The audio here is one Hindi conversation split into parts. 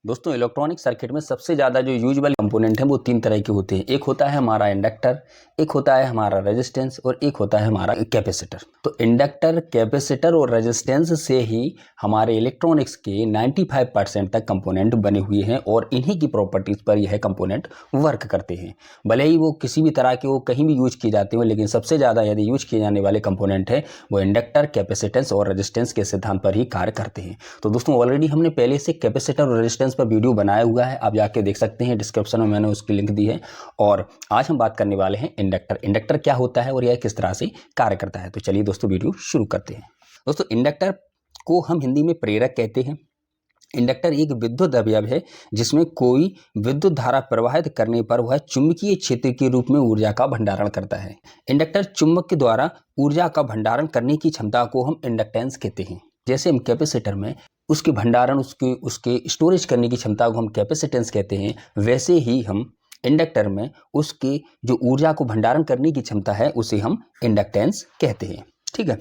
दोस्तों इलेक्ट्रॉनिक सर्किट में सबसे ज़्यादा जो यूजुअल कंपोनेंट है वो तीन तरह के होते हैं। एक होता है हमारा इंडक्टर, एक होता है हमारा रेजिस्टेंस और एक होता है हमारा कैपेसिटर। तो इंडक्टर, कैपेसिटर और रेजिस्टेंस से ही हमारे इलेक्ट्रॉनिक्स के 95% तक कंपोनेंट बने हुए हैं और इन्हीं की प्रॉपर्टीज़ पर यह कंपोनेंट वर्क करते हैं। भले ही वो किसी भी तरह के वो कहीं भी यूज किए जाते हो, लेकिन सबसे ज़्यादा यदि यूज किए जाने वाले कंपोनेंट है वो इंडक्टर, कैपेसिटेंस और रेजिस्टेंस के सिद्धांत पर ही कार्य करते हैं। तो दोस्तों ऑलरेडी हमने पहले से कैपेसिटर और रेजिस्टेंस पर वीडियो बनाया हुआ है, आप जाके देख सकते हैं, डिस्क्रिप्शन में मैंने उसकी लिंक दी है। और आज हम बात करने वाले हैं इंडक्टर। इंडक्टर क्या होता है और यह किस तरह से कार्य करता है। तो चलिए दोस्तों वीडियो शुरू करते हैं। दोस्तों इंडक्टर को हम हिंदी में प्रेरक कहते हैं। इंडक्टर एक विद्युत अवयव है जिसमें कोई विद्युत धारा प्रवाहित करने पर वह चुंबकीय क्षेत्र के रूप में ऊर्जा का भंडारण करता है। इंडक्टर चुंबक के द्वारा ऊर्जा का भंडारण करने की क्षमता को हम इंडक्टेंस कहते हैं। जैसे हम कैपेसिटर में उसके भंडारण, उसके स्टोरेज करने की क्षमता को हम कैपेसिटेंस कहते हैं, वैसे ही हम इंडक्टर में उसके जो ऊर्जा को भंडारण करने की क्षमता है उसे हम इंडक्टेंस कहते हैं। ठीक है,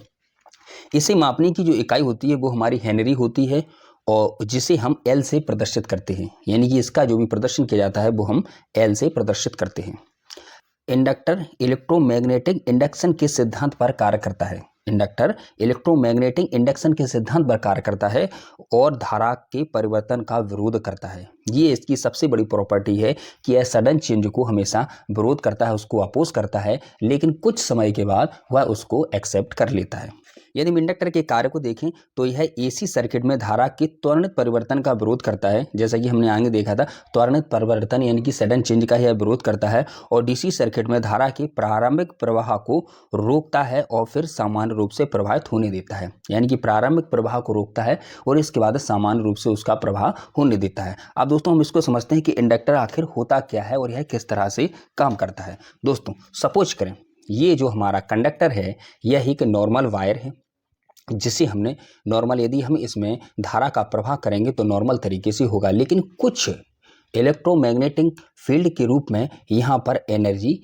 इसे मापने की जो इकाई होती है वो हमारी हेनरी होती है और जिसे हम एल से प्रदर्शित करते हैं। यानी कि इसका जो भी प्रदर्शन किया जाता है वो हम एल से प्रदर्शित करते हैं। इंडक्टर इलेक्ट्रोमैग्नेटिक इंडक्शन के सिद्धांत पर कार्य करता है। इंडक्टर इलेक्ट्रोमैग्नेटिक इंडक्शन के सिद्धांत पर कार्य करता है और धारा के परिवर्तन का विरोध करता है। ये इसकी सबसे बड़ी प्रॉपर्टी है कि यह सडन चेंज को हमेशा विरोध करता है, उसको अपोज करता है, लेकिन कुछ समय के बाद वह उसको एक्सेप्ट कर लेता है। यदि हम इंडक्टर के कार्य को देखें तो यह एसी सर्किट में धारा के त्वरित परिवर्तन का विरोध करता है। जैसा कि हमने आगे देखा था, त्वरित परिवर्तन यानी कि सडन चेंज का यह विरोध करता है। और डीसी सर्किट में धारा के प्रारंभिक प्रवाह को रोकता है और फिर सामान्य रूप से प्रवाहित होने देता है। यानी कि प्रारंभिक प्रवाह को रोकता है और इसके बाद सामान्य रूप से उसका प्रवाह होने देता है। अब दोस्तों हम इसको समझते हैं कि इंडक्टर आखिर होता क्या है और यह किस तरह से काम करता है। दोस्तों सपोज करें ये जो हमारा कंडक्टर है यह एक नॉर्मल वायर है जिसे हमने नॉर्मल, यदि हम इसमें धारा का प्रवाह करेंगे तो नॉर्मल तरीके से होगा, लेकिन कुछ इलेक्ट्रोमैग्नेटिक फील्ड के रूप में यहाँ पर एनर्जी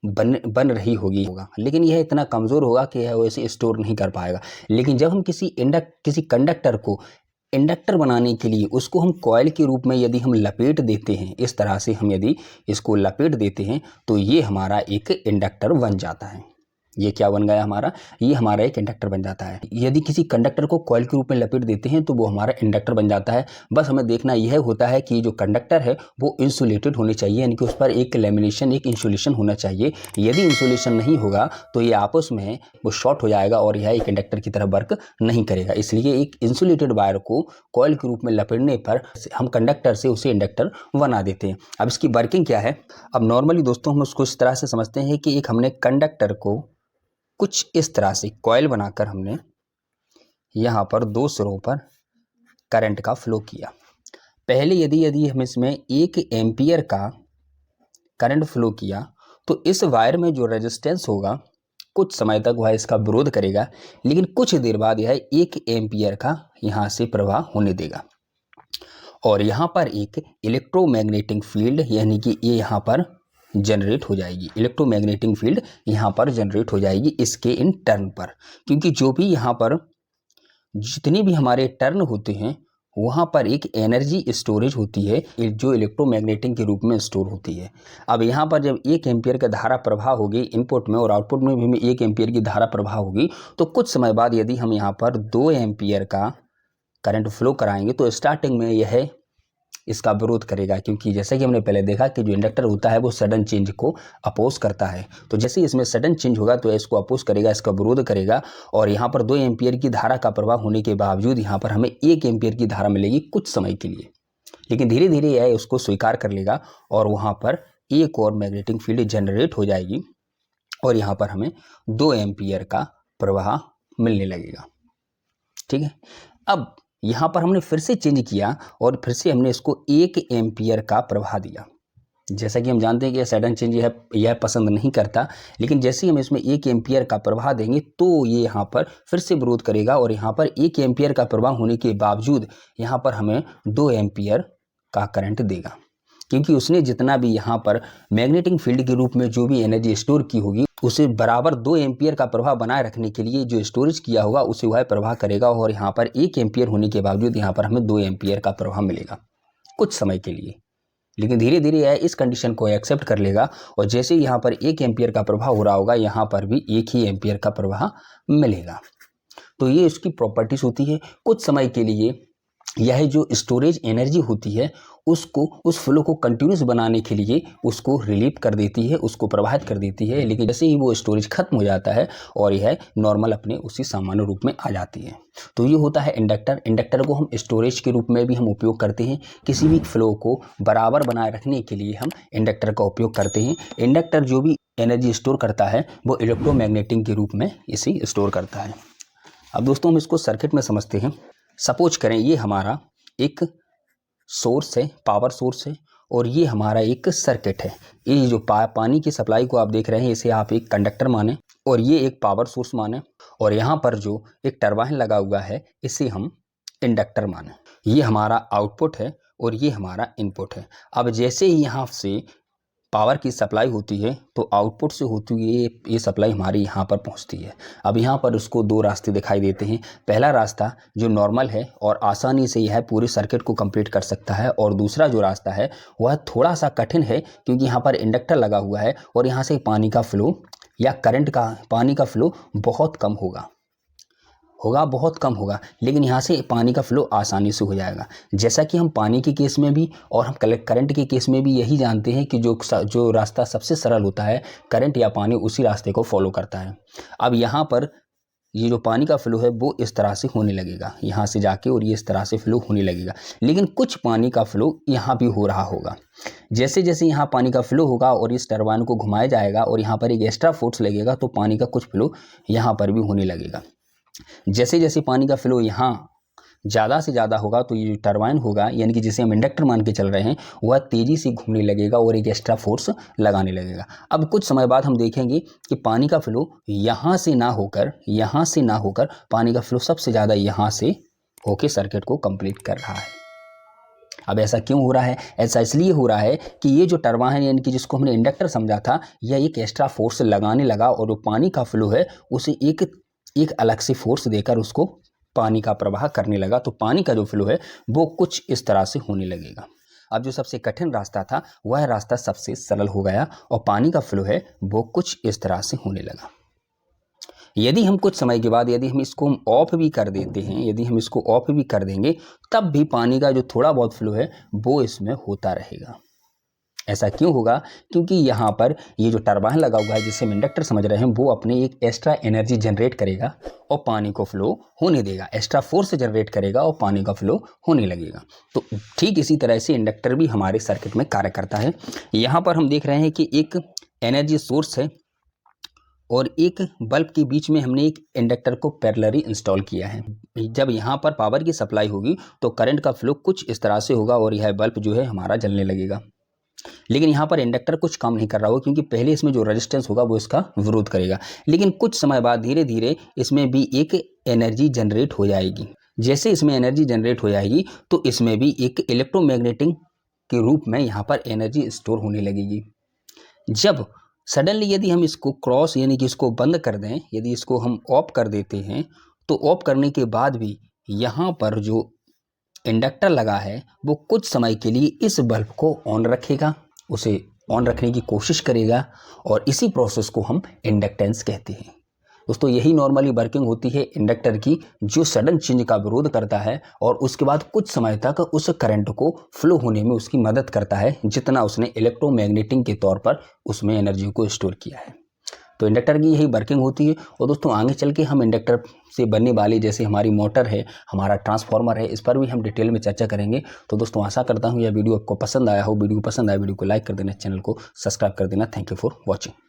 बन रही होगा, लेकिन यह इतना कमज़ोर होगा कि यह वैसे स्टोर नहीं कर पाएगा। लेकिन जब हम किसी कंडक्टर को इंडक्टर बनाने के लिए उसको हम कॉइल के रूप में यदि हम लपेट देते हैं, इस तरह से हम यदि इसको लपेट देते हैं तो ये हमारा एक इंडक्टर बन जाता है। ये क्या बन गया हमारा, ये हमारा एक इंडक्टर बन जाता है। यदि किसी कंडक्टर को कॉइल के रूप में लपेट देते हैं तो वो हमारा इंडक्टर बन जाता है। बस हमें देखना यह होता है कि जो कंडक्टर है वो इंसुलेटेड होने चाहिए, यानी कि उस पर एक लैमिनेशन, एक इंसुलेशन होना चाहिए। यदि इंसुलेशन नहीं होगा तो ये आपस में वो शॉर्ट हो जाएगा और यह एक इंडक्टर की तरह वर्क नहीं करेगा। इसलिए एक इंसुलेटेड वायर को कॉइल के रूप में लपेटने पर हम कंडक्टर से उसे इंडक्टर बना देते हैं। अब इसकी वर्किंग क्या है, अब नॉर्मली दोस्तों हम उसको इस तरह से समझते हैं कि एक हमने कंडक्टर को कुछ इस तरह से कॉइल बनाकर हमने यहाँ पर दो सिरों पर करंट का फ्लो किया। पहले यदि हम इसमें 1 एम्पियर का करंट फ्लो किया तो इस वायर में जो रेजिस्टेंस होगा कुछ समय तक वह इसका विरोध करेगा, लेकिन कुछ देर बाद यह 1 एम्पियर का यहाँ से प्रवाह होने देगा और यहाँ पर एक इलेक्ट्रोमैग्नेटिक फील्ड यानी कि ये यहाँ पर जनरेट हो जाएगी। इलेक्ट्रोमैग्नेटिक फील्ड यहाँ पर जनरेट हो जाएगी इसके इन टर्न पर, क्योंकि जो भी यहाँ पर जितनी भी हमारे टर्न होते हैं वहाँ पर एक एनर्जी स्टोरेज होती है जो इलेक्ट्रोमैग्नेटिक के रूप में स्टोर होती है। अब यहाँ पर जब 1 एम्पियर का धारा प्रवाह होगी इनपुट में और आउटपुट में भी 1 एम्पियर की धारा प्रवाह होगी, तो कुछ समय बाद यदि हम यहाँ पर 2 एम्पियर का करंट फ्लो कराएंगे तो स्टार्टिंग में यह इसका विरोध करेगा, क्योंकि जैसे कि हमने पहले देखा कि जो इंडक्टर होता है वो सडन चेंज को अपोज करता है। तो जैसे ही इसमें सडन चेंज होगा तो इसको अपोज करेगा, इसका विरोध करेगा और यहाँ पर 2 एम्पियर की धारा का प्रवाह होने के बावजूद यहाँ पर हमें 1 एम्पियर की धारा मिलेगी कुछ समय के लिए, लेकिन धीरे धीरे यह उसको स्वीकार कर लेगा और वहाँ पर एक और मैग्नेटिक फील्ड जनरेट हो जाएगी और यहाँ पर हमें 2 एम्पियर का प्रवाह मिलने लगेगा। ठीक है, अब यहाँ पर हमने फिर से चेंज किया और फिर से हमने इसको 1 एम्पियर का प्रवाह दिया। जैसा कि हम जानते हैं कि सडन चेंज यह पसंद नहीं करता, लेकिन जैसे ही हम इसमें 1 एम्पियर का प्रवाह देंगे तो ये यहाँ पर फिर से विरोध करेगा और यहाँ पर 1 एम्पियर का प्रवाह होने के बावजूद यहाँ पर हमें 2 एम्पियर का करंट देगा, क्योंकि उसने जितना भी यहाँ पर मैग्नेटिक फील्ड के रूप में जो भी एनर्जी स्टोर की होगी उसे बराबर 2 एम्पियर का प्रवाह बनाए रखने के लिए जो स्टोरेज किया होगा उसे वह प्रवाह करेगा और यहाँ पर 1 एम्पियर होने के बावजूद यहाँ पर हमें 2 एम्पियर का प्रवाह मिलेगा। कुछ समय के लिए, लेकिन धीरे धीरे यह इस कंडीशन को एक्सेप्ट कर लेगा और जैसे यहाँ पर 1 एम्पियर का प्रवाह हो रहा होगा, यहाँ पर भी 1 ही एम्पियर का प्रवाह मिलेगा। तो ये इसकी प्रॉपर्टीज होती है। कुछ समय के लिए यह जो स्टोरेज एनर्जी होती है उसको, उस फ्लो को कंटिन्यूस बनाने के लिए उसको रिलीव कर देती है, उसको प्रवाहित कर देती है, लेकिन जैसे ही वो स्टोरेज खत्म हो जाता है और यह नॉर्मल अपने उसी सामान्य रूप में आ जाती है। तो ये होता है इंडक्टर। इंडक्टर को हम स्टोरेज के रूप में भी हम उपयोग करते हैं। किसी भी फ्लो को बराबर बनाए रखने के लिए हम इंडक्टर का उपयोग करते हैं। इंडक्टर जो भी एनर्जी स्टोर करता है वो इलेक्ट्रोमैग्नेटिक के रूप में इसे स्टोर करता है। अब दोस्तों हम इसको सर्किट में समझते हैं। सपोज करें ये हमारा एक सोर्स है, पावर सोर्स है, और ये हमारा एक सर्किट है। ये जो पानी की सप्लाई को आप देख रहे हैं इसे आप एक कंडक्टर माने और ये एक पावर सोर्स माने, और यहाँ पर जो एक टरबाइन लगा हुआ है इसे हम इंडक्टर माने। ये हमारा आउटपुट है और ये हमारा इनपुट है। अब जैसे ही यहाँ से पावर की सप्लाई होती है तो आउटपुट से होती हुई ये सप्लाई हमारी यहाँ पर पहुँचती है। अब यहाँ पर उसको 2 रास्ते दिखाई देते हैं। पहला रास्ता जो नॉर्मल है और आसानी से यह पूरे सर्किट को कंप्लीट कर सकता है, और दूसरा जो रास्ता है वह थोड़ा सा कठिन है क्योंकि यहाँ पर इंडक्टर लगा हुआ है और यहाँ से पानी का फ्लो या पानी का फ्लो बहुत कम बहुत कम होगा, लेकिन यहाँ से पानी का फ्लो आसानी से हो जाएगा। जैसा कि हम पानी के केस में भी और हम करंट के केस में भी यही जानते हैं कि जो रास्ता सबसे सरल होता है, करंट या पानी उसी रास्ते को फॉलो करता है। अब यहाँ पर ये जो पानी का फ्लो है वो इस तरह से होने लगेगा, यहाँ से जाके, और ये इस तरह से फ्लो होने लगेगा, लेकिन कुछ पानी का फ्लो यहाँ भी हो रहा होगा। जैसे जैसे यहाँ पानी का फ्लो होगा और इस टरबाइन को घुमाया जाएगा और यहाँ पर एक एक्स्ट्रा फोर्स लगेगा तो पानी का कुछ फ्लो यहाँ पर भी होने लगेगा। जैसे जैसे पानी का फ्लो यहाँ ज़्यादा से ज़्यादा होगा तो ये जो टरबाइन होगा, यानी कि जिसे हम इंडक्टर मान के चल रहे हैं, वह तेज़ी से घूमने लगेगा और एक एक्स्ट्रा फोर्स लगाने लगेगा। अब कुछ समय बाद हम देखेंगे कि पानी का फ्लो यहाँ से ना होकर पानी का फ्लो सबसे ज़्यादा यहाँ से होके सर्किट को कंप्लीट कर रहा है। अब ऐसा क्यों हो रहा है? ऐसा इसलिए हो रहा है कि ये जो टरबाइन यानी कि जिसको हमने इंडक्टर समझा था, यह एक एक्स्ट्रा फोर्स लगाने लगा और जो पानी का फ्लो है उसे एक अलग से फोर्स देकर उसको पानी का प्रवाह करने लगा। तो पानी का जो फ्लो है वो कुछ इस तरह से होने लगेगा। अब जो सबसे कठिन रास्ता था वह रास्ता सबसे सरल हो गया और पानी का फ्लो है वो कुछ इस तरह से होने लगा। यदि हम कुछ समय के बाद यदि हम इसको ऑफ भी कर देते हैं, यदि हम इसको ऑफ भी कर देंगे, तब भी पानी का जो थोड़ा बहुत फ्लो है वो इसमें होता रहेगा। ऐसा क्यों होगा? क्योंकि यहाँ पर ये जो टरबाइन लगा हुआ है जिसे हम इंडक्टर समझ रहे हैं, वो अपने एक एक्स्ट्रा एनर्जी जनरेट करेगा और पानी को फ्लो होने देगा, एक्स्ट्रा फोर्स जनरेट करेगा और पानी का फ्लो होने लगेगा। तो ठीक इसी तरह से इंडक्टर भी हमारे सर्किट में कार्य करता है। यहाँ पर हम देख रहे हैं कि एक एनर्जी सोर्स है और एक बल्ब के बीच में हमने एक इंडक्टर को पैरेलली इंस्टॉल किया है। जब यहाँ पर पावर की सप्लाई होगी तो करंट का फ्लो कुछ इस तरह से होगा और यह बल्ब जो है हमारा जलने लगेगा। लेकिन यहाँ पर इंडक्टर कुछ काम नहीं कर रहा होगा क्योंकि पहले इसमें जो रेजिस्टेंस होगा वो इसका विरोध करेगा, लेकिन कुछ समय बाद धीरे धीरे इसमें भी एक एनर्जी जनरेट हो जाएगी। जैसे इसमें एनर्जी जनरेट हो जाएगी तो इसमें भी एक इलेक्ट्रोमैग्नेटिक के रूप में यहाँ पर एनर्जी स्टोर होने लगेगी। जब सडनली यदि हम इसको क्रॉस यानी कि इसको बंद कर दें, यदि इसको हम ऑफ कर देते हैं, तो ऑफ करने के बाद भी यहाँ पर जो इंडक्टर लगा है वो कुछ समय के लिए इस बल्ब को ऑन रखेगा, उसे ऑन रखने की कोशिश करेगा और इसी प्रोसेस को हम इंडक्टेंस कहते हैं। दोस्तों यही नॉर्मली वर्किंग होती है इंडक्टर की, जो सडन चेंज का विरोध करता है और उसके बाद कुछ समय तक उस करंट को फ्लो होने में उसकी मदद करता है जितना उसने इलेक्ट्रोमैग्नेटिक के तौर पर उसमें एनर्जी को स्टोर किया है। तो इंडक्टर की यही वर्किंग होती है। और दोस्तों आगे चल के हम इंडक्टर से बनने वाली जैसे हमारी मोटर है, हमारा ट्रांसफार्मर है, इस पर भी हम डिटेल में चर्चा करेंगे। तो दोस्तों आशा करता हूँ यह वीडियो आपको पसंद आया हो। वीडियो पसंद आया वीडियो को लाइक कर देना, चैनल को सब्सक्राइब कर देना। Thank you for watching.